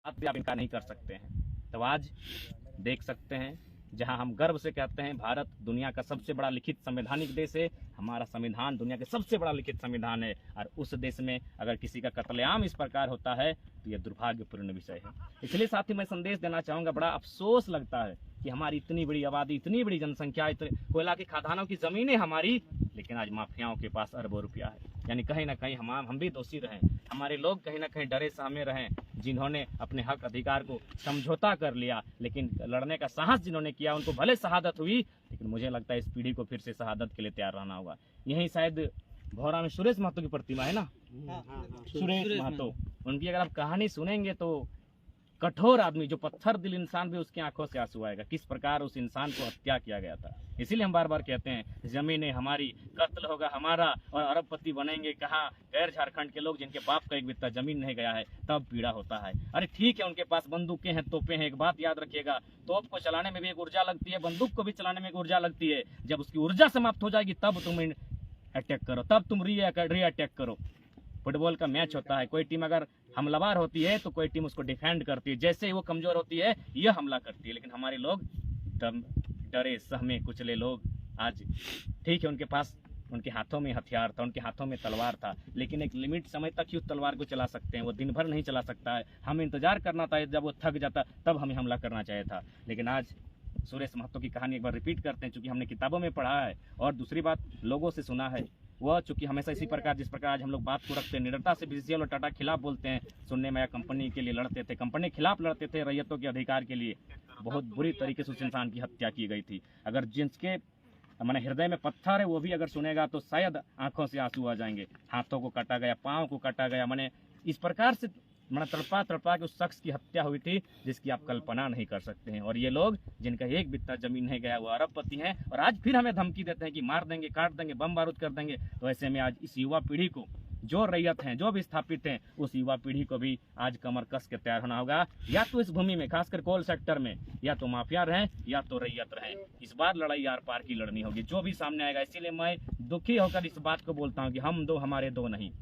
बात भी आप इनका नहीं कर सकते हैं। तो आज देख सकते हैं, जहां हम गर्व से कहते हैं भारत दुनिया का सबसे बड़ा लिखित संवैधानिक देश है, हमारा संविधान दुनिया के सबसे बड़ा लिखित संविधान है, और उस देश में अगर किसी का कत्लेआम इस प्रकार होता है तो यह दुर्भाग्यपूर्ण विषय है। इसलिए साथ ही मैं संदेश देना चाहूँगा, बड़ा अफसोस लगता है कि हमारी इतनी बड़ी आबादी, इतनी बड़ी जनसंख्या, कोयला की खदानों की ज़मीनें हमारी, लेकिन आज माफियाओं के पास अरबों रुपया है। यानी कहीं ना कहीं हम भी दोषी रहें, हमारे लोग कहीं ना कहीं डरे सहमे रहें, जिन्होंने अपने हक अधिकार को समझौता कर लिया, लेकिन लड़ने का साहस जिन्होंने किया उनको भले शहादत हुई, लेकिन मुझे लगता है इस पीढ़ी को फिर से शहादत के लिए तैयार रहना होगा। यही शायद भौरा में सुरेश महतो की प्रतिमा है ना, सुरेश महतो, उनकी अगर आप कहानी सुनेंगे तो कठोर आदमी, जो पत्थर दिल इंसान भी उसकी आंखों से आंसू आएगा, किस प्रकार उस इंसान को हत्या किया गया था। इसीलिए हम बार बार कहते हैं जमीनें हमारी, कत्ल होगा हमारा, और अरबपति बनेंगे कहाँ। गैर झारखंड के लोग जिनके बाप का एक बित्ता जमीन नहीं गया है, तब पीड़ा होता है। अरे ठीक है, उनके पास बंदूकें हैं, तोपें हैं, एक बात याद रखिएगा, तोप को चलाने में भी एक ऊर्जा लगती है, बंदूक को भी चलाने में एक ऊर्जा लगती है। जब उसकी ऊर्जा समाप्त हो जाएगी तब तुम अटैक करो, तब तुम री अटैक करो। फुटबॉल का मैच होता है, कोई टीम अगर हमलावर होती है तो कोई टीम उसको डिफेंड करती है, जैसे ही वो कमजोर होती है यह हमला करती है। लेकिन हमारे लोग डरे सहमे कुचले लोग, आज ठीक है उनके पास, उनके हाथों में हथियार था, उनके हाथों में तलवार था, लेकिन एक लिमिट समय तक ही उस तलवार को चला सकते हैं, वो दिन भर नहीं चला सकता है। हमें इंतजार करना था, जब वो थक जाता तब हमें हमला करना चाहिए था। लेकिन आज सुरेश महतो की कहानी एक बार रिपीट करते हैं, चूंकि हमने किताबों में पढ़ा है और दूसरी बात लोगों से सुना है। वह चूंकि हमेशा इसी प्रकार, जिस प्रकार आज हम लोग बात को रखते हैं, निडरता से बीसीसीएल और टाटा खिलाफ बोलते हैं, सुनने में कंपनी के लिए लड़ते थे, कंपनी के खिलाफ लड़ते थे, रैयतों के अधिकार के लिए, बहुत बुरी तरीके से उस इंसान की हत्या की गई थी। अगर जिसके मैंने हृदय में पत्थर है वो भी अगर सुनेगा तो शायद आंखों से आंसू आ जाएंगे। हाथों को काटा गया, पाँव को काटा गया, मैंने इस प्रकार से तड़पा तड़पा के उस शख्स की हत्या हुई थी जिसकी आप कल्पना नहीं कर सकते हैं। और ये लोग जिनका एक बित्ता जमीन नहीं गया वो अरबपति हैं, और आज फिर हमें धमकी देते हैं कि मार देंगे, काट देंगे, बम बारूद कर देंगे। तो ऐसे में आज इस युवा पीढ़ी को, जो रैयत हैं, जो भी स्थापित हैं, उस युवा पीढ़ी को भी आज कमर कस के तैयार होना होगा। या तो इस भूमि में, खासकर कोल सेक्टर में, या तो माफिया रहें या तो रैयत रहें। इस बार लड़ाई आर पार की लड़नी होगी, जो भी सामने आएगा। इसीलिए मैं दुखी होकर इस बात को बोलता हूँ कि हम दो हमारे दो नहीं।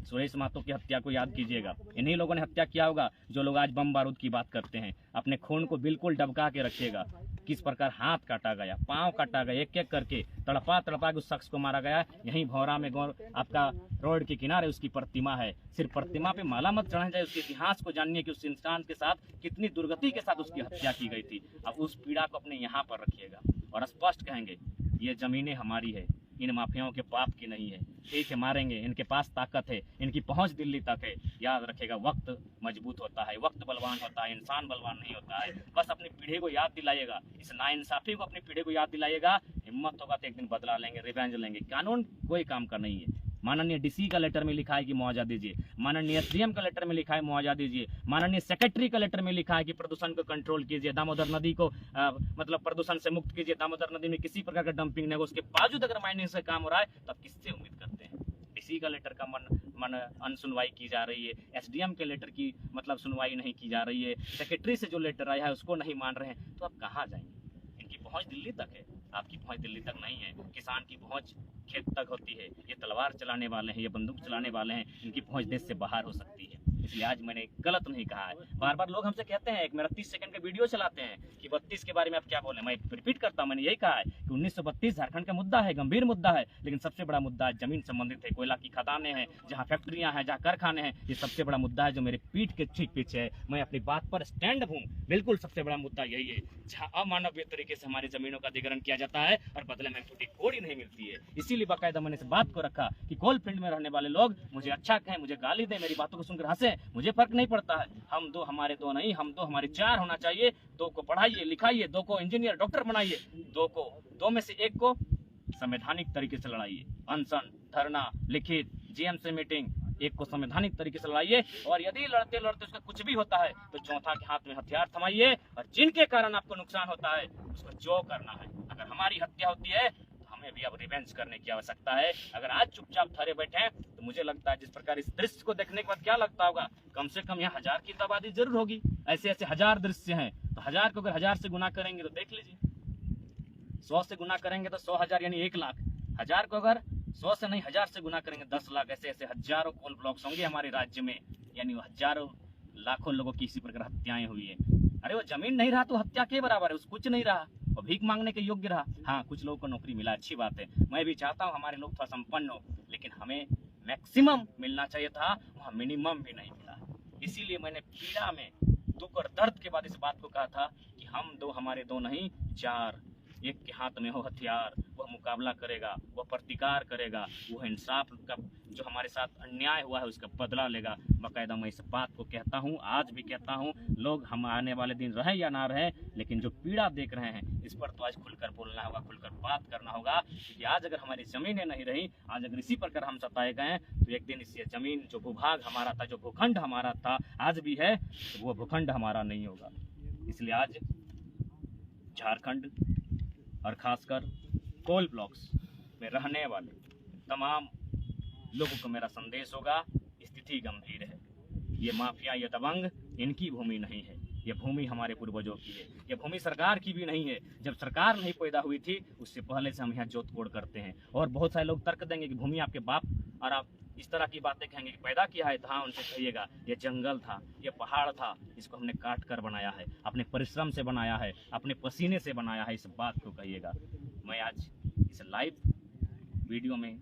सुरेश महतो की हत्या को याद कीजिएगा, इन्हीं लोगों ने हत्या किया होगा जो लोग आज बम बारूद की बात करते हैं। अपने खून को बिल्कुल दबका के रखिएगा, किस प्रकार हाथ काटा गया, पांव काटा गया, एक एक करके तड़पा तड़पा के उस शख्स को मारा गया। यहीं भौरा में आपका रोड के किनारे उसकी प्रतिमा है। सिर्फ प्रतिमा पे माला मत चढ़ाना चाहिए, उसके इतिहास को जानिए कि उस इंसान के साथ कितनी दुर्गति के साथ उसकी हत्या की गई थी। अब उस पीड़ा को अपने यहाँ पर रखिएगा और स्पष्ट कहेंगे ये जमीनें हमारी है, इन माफियाओं के बाप की नहीं है। ठीक है, मारेंगे, इनके पास ताकत है, इनकी पहुंच दिल्ली तक है। याद रखेगा, वक्त मजबूत होता है, वक्त बलवान होता है, इंसान बलवान नहीं होता है। बस अपनी पीढ़ी को याद दिलाइएगा, इस नाइंसाफी को अपनी पीढ़ी को याद दिलाइएगा। हिम्मत होगा तो एक दिन बदला लेंगे, रिवेंज लेंगे। कानून कोई काम का नहीं है। माननीय डीसी का लेटर में लिखा है कि मुआवजा दीजिए, माननीय एसडीएम का लेटर में लिखा है मुआवजा दीजिए, माननीय सेक्रेटरी का लेटर में लिखा है कि प्रदूषण को कंट्रोल कीजिए, दामोदर नदी को मतलब प्रदूषण से मुक्त कीजिए, दामोदर नदी में किसी प्रकार का डंपिंग नहीं हो। उसके बावजूद अगर माइनिंग से काम हो रहा है तो आप किससे उम्मीद करते हैं? डीसी का लेटर का मन अनसुनवाई की जा रही है, एसडीएम के लेटर की मतलब सुनवाई नहीं की जा रही है, सेक्रेटरी से जो लेटर आया है उसको नहीं मान रहे हैं, तो आप कहाँ जाएंगे? इनकी पहुंच दिल्ली तक है, आपकी पहुंच दिल्ली तक नहीं है। किसान की पहुंच खेत तक होती है, ये तलवार चलाने वाले हैं, ये बंदूक चलाने वाले हैं, इनकी पहुंच देश से बाहर हो सकती है। इसलिए आज मैंने गलत नहीं कहा है। बार बार लोग हमसे कहते हैं, एक मेरा 30 सेकंड का वीडियो चलाते हैं कि 32 के बारे में आप क्या बोले। मैं रिपीट करता हूं, मैंने यही कहा है कि 1932 झारखंड का मुद्दा है, गंभीर मुद्दा है, लेकिन सबसे बड़ा मुद्दा जमीन संबंधित है। कोयला की खदानें हैं, जहाँ फैक्ट्रियां हैं, जहाँ कारखाने हैं, ये सबसे बड़ा मुद्दा है जो मेरे पीठ के ठीक पीछे है। मैं अपनी बात पर स्टैंड हूँ, बिल्कुल सबसे बड़ा मुद्दा यही है, जहाँ अमानवीय तरीके से हमारी जमीनों का अधिग्रहण किया जाता है और बदले में छोटी कोड़ी नहीं मिलती है। इसीलिए बाकायदा मैंने इस बात को रखा कि कोल फील्ड में रहने वाले लोग मुझे अच्छा कहें, मुझे गाली दें, मेरी बातों को सुनकर हंसे, मुझे फर्क नहीं पड़ता है। हम दो हमारे दो नहीं, हम दो हमारे चार होना चाहिए। दो को पढ़ाइए लिखाइए, दो को इंजीनियर डॉक्टर बनाइए, दो में से एक को संवैधानिक तरीके से लड़ाइए। अनशन, धरना, लिखित, जीएमसी मीटिंग, एक को संवैधानिक तरीके से लड़ाइए। और यदि लड़ते लड़ते उसका कुछ भी होता है तो चौथा के हाथ में हथियार थमाइए, और जिनके कारण आपको नुकसान होता है उसको जो करना है। अगर हमारी हत्या होती है हमें भी अब रिवेंज करने की आवश्यकता है। अगर आज चुपचाप ठहरे बैठे हैं तो मुझे लगता है जिस प्रकार इस दृश्य को देखने के बाद क्या लगता होगा, कम से कम यहाँ 1000 की आबादी जरूर होगी। ऐसे ऐसे 1000 दृश्य हैं, तो 1000 को अगर 1000 से गुना करेंगे तो देख लीजिए, 100 से गुना करेंगे तो 100,000 यानी 1 लाख। 1000 को अगर 100 से नहीं 1000 से गुना करेंगे 10 लाख। ऐसे ऐसे हजारों कोल ब्लॉक्स होंगे हमारे राज्य में, यानी हजारों लाखों लोगों की इसी प्रकार हत्याएं हुई है। अरे वो जमीन नहीं रहा तो हत्या के बराबर है, उस कुछ नहीं रहा, वो भीख मांगने के योग्य रहा। हाँ, कुछ लोगों को नौकरी मिला, अच्छी बात है, मैं भी चाहता हूँ हमारे लोग थोड़ा संपन्न हो, लेकिन हमें मैक्सिमम मिलना चाहिए था, वहाँ मिनिमम भी नहीं मिला। इसीलिए मैंने पीड़ा में, दुख और दर्द के बाद इस बात को कहा था कि हम दो, हमारे दो नहीं चार, एक के हाथ में हो हथियार, वह मुकाबला करेगा, वह प्रतिकार करेगा, वह इंसाफ का जो हमारे साथ अन्याय हुआ है उसका बदला लेगा। बाकायदा मैं इस बात को कहता हूँ, आज भी कहता हूँ, लोग हम आने वाले दिन रहे या ना रहे, लेकिन जो पीड़ा देख रहे हैं इस पर तो आज खुलकर बोलना होगा, खुलकर बात करना होगा। क्योंकि आज अगर हमारी ज़मीनें नहीं रही, आज अगर इसी प्रकार हम सताए गए तो एक दिन इस ज़मीन, जो भूभाग हमारा था, जो भूखंड हमारा था, आज भी है, तो वो भूखंड हमारा नहीं होगा। इसलिए आज झारखंड और खासकर कोल ब्लॉक्स में रहने वाले तमाम लोगों को मेरा संदेश होगा, स्थिति गंभीर है। ये माफिया, ये दबंग इनकी भूमि नहीं है, ये भूमि हमारे पूर्वजों की है, ये भूमि सरकार की भी नहीं है। जब सरकार नहीं पैदा हुई थी उससे पहले से हम यहाँ जोत कोड़ करते हैं। और बहुत सारे लोग तर्क देंगे कि भूमि आपके बाप, और आप इस तरह की बातें कहेंगे कि पैदा किया है, हाँ उनसे कहिएगा ये जंगल था, ये पहाड़ था, इसको हमने काट कर बनाया है, अपने परिश्रम से बनाया है, अपने पसीने से बनाया है, इस बात को कहिएगा। मैं आज इस लाइव वीडियो में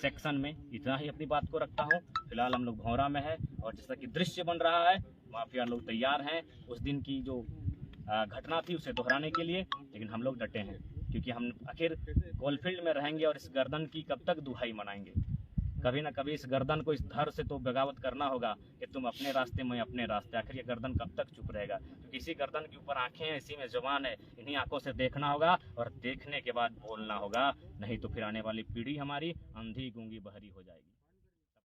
सेक्शन में इतना ही अपनी बात को रखता हूँ। फिलहाल हम लोग भौरा में है और जैसा कि दृश्य बन रहा है, माफिया लोग तैयार हैं उस दिन की जो घटना थी उसे दोहराने के लिए, लेकिन हम लोग डटे हैं क्योंकि हम आखिर कोलफील्ड में रहेंगे और इस गर्दन की कब तक दुहाई मनाएंगे। कभी ना कभी इस गर्दन को, इस धड़ से तो बगावत करना होगा कि तुम अपने रास्ते, मैं अपने रास्ते। आखिर ये गर्दन कब तक चुप रहेगा? क्योंकि इसी गर्दन के ऊपर आंखें हैं, इसी में जुबान है, इन्हीं आंखों से देखना होगा और देखने के बाद बोलना होगा, नहीं तो फिर आने वाली पीढ़ी हमारी अंधी गूंगी बहरी हो जाएगी।